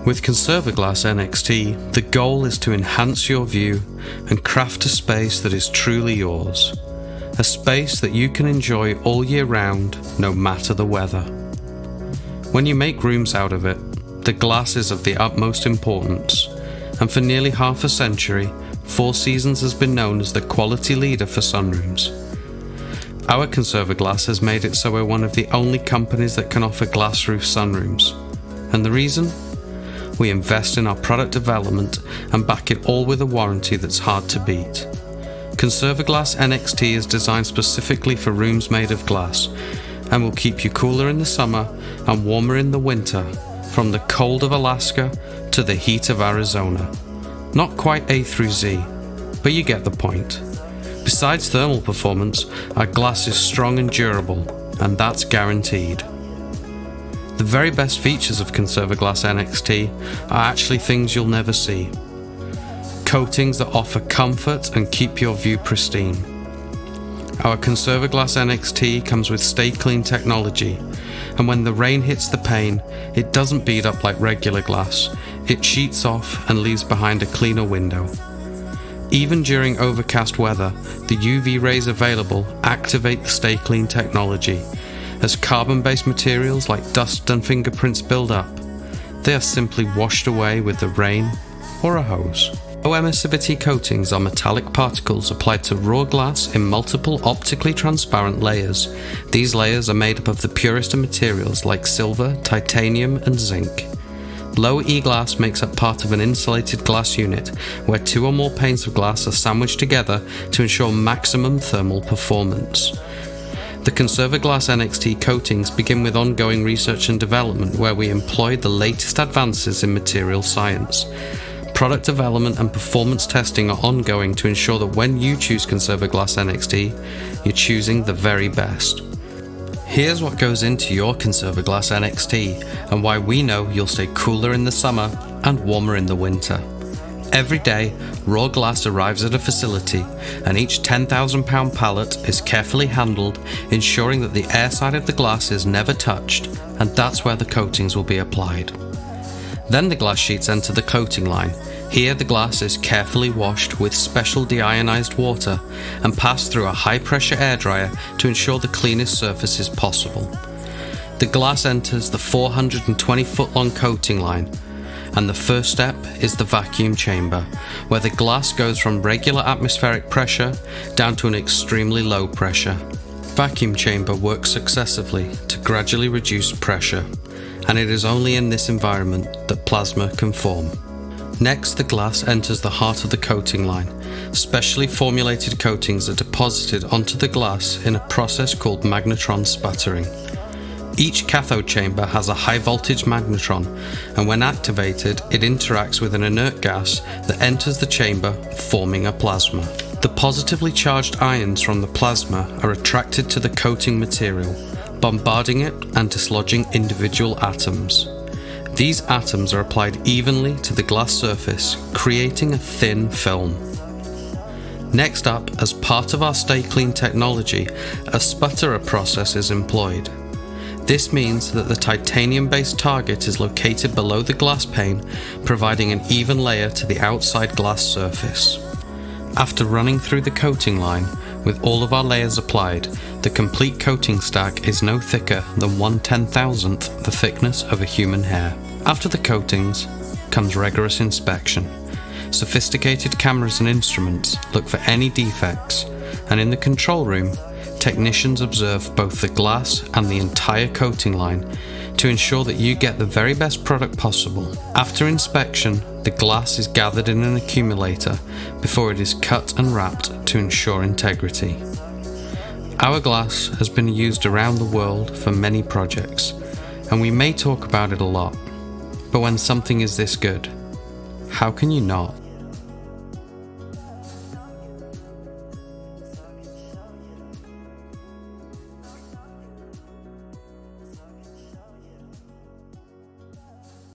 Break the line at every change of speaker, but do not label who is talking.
With ConservaGlass NXT, the goal is to enhance your view and craft a space that is truly yours. A space that you can enjoy all year round, no matter the weather. When you make rooms out of it, the glass is of the utmost importance, and for nearly half a century, Four Seasons has been known as the quality leader for sunrooms. Our ConservaGlass has made it so we're one of the only companies that can offer glass roof sunrooms. And the reason? We invest in our product development and back it all with a warranty that's hard to beat. ConservaGlass NXT is designed specifically for rooms made of glass and will keep you cooler in the summer and warmer in the winter, from the cold of Alaska to the heat of Arizona. Not quite A through Z, but you get the point. Besides thermal performance, our glass is strong and durable, and that's guaranteed. The very best features of ConservaGlass NXT are actually things you'll never see. Coatings that offer comfort and keep your view pristine. Our ConservaGlass NXT comes with Stay Clean technology, and when the rain hits the pane, it doesn't bead up like regular glass. It sheets off and leaves behind a cleaner window. Even during overcast weather, the UV rays available activate the Stay Clean technology. As carbon-based materials like dust and fingerprints build up, they are simply washed away with the rain or a hose. Low emissivity coatings are metallic particles applied to raw glass in multiple optically transparent layers. These layers are made up of the purest of materials like silver, titanium, and zinc. Low E-glass makes up part of an insulated glass unit, where two or more panes of glass are sandwiched together to ensure maximum thermal performance. The ConservaGlass NXT coatings begin with ongoing research and development, where we employ the latest advances in material science. Product development and performance testing are ongoing to ensure that when you choose ConservaGlass NXT, you're choosing the very best. Here's what goes into your ConservaGlass NXT and why we know you'll stay cooler in the summer and warmer in the winter. Every day, raw glass arrives at a facility, and each 10,000-pound pallet is carefully handled, ensuring that the air side of the glass is never touched, and that's where the coatings will be applied. Then the glass sheets enter the coating line. Here the glass is carefully washed with special deionized water and passed through a high-pressure air dryer to ensure the cleanest surfaces possible. The glass enters the 420-foot-long coating line, and the first step is the vacuum chamber, where the glass goes from regular atmospheric pressure down to an extremely low pressure. Vacuum chamber works successively to gradually reduce pressure, and it is only in this environment that plasma can form. Next, the glass enters the heart of the coating line. Specially formulated coatings are deposited onto the glass in a process called magnetron sputtering. Each cathode chamber has a high-voltage magnetron, and when activated, it interacts with an inert gas that enters the chamber, forming a plasma. The positively charged ions from the plasma are attracted to the coating material, bombarding it and dislodging individual atoms. These atoms are applied evenly to the glass surface, creating a thin film. Next up, as part of our Stay Clean technology, a sputterer process is employed. This means that the titanium-based target is located below the glass pane, providing an even layer to the outside glass surface. After running through the coating line, with all of our layers applied, the complete coating stack is no thicker than 1/10,000th the thickness of a human hair. After the coatings comes rigorous inspection. Sophisticated cameras and instruments look for any defects, and in the control room, technicians observe both the glass and the entire coating line to ensure that you get the very best product possible. After inspection, the glass is gathered in an accumulator before it is cut and wrapped to ensure integrity. Our glass has been used around the world for many projects, and we may talk about it a lot, but when something is this good, how can you not?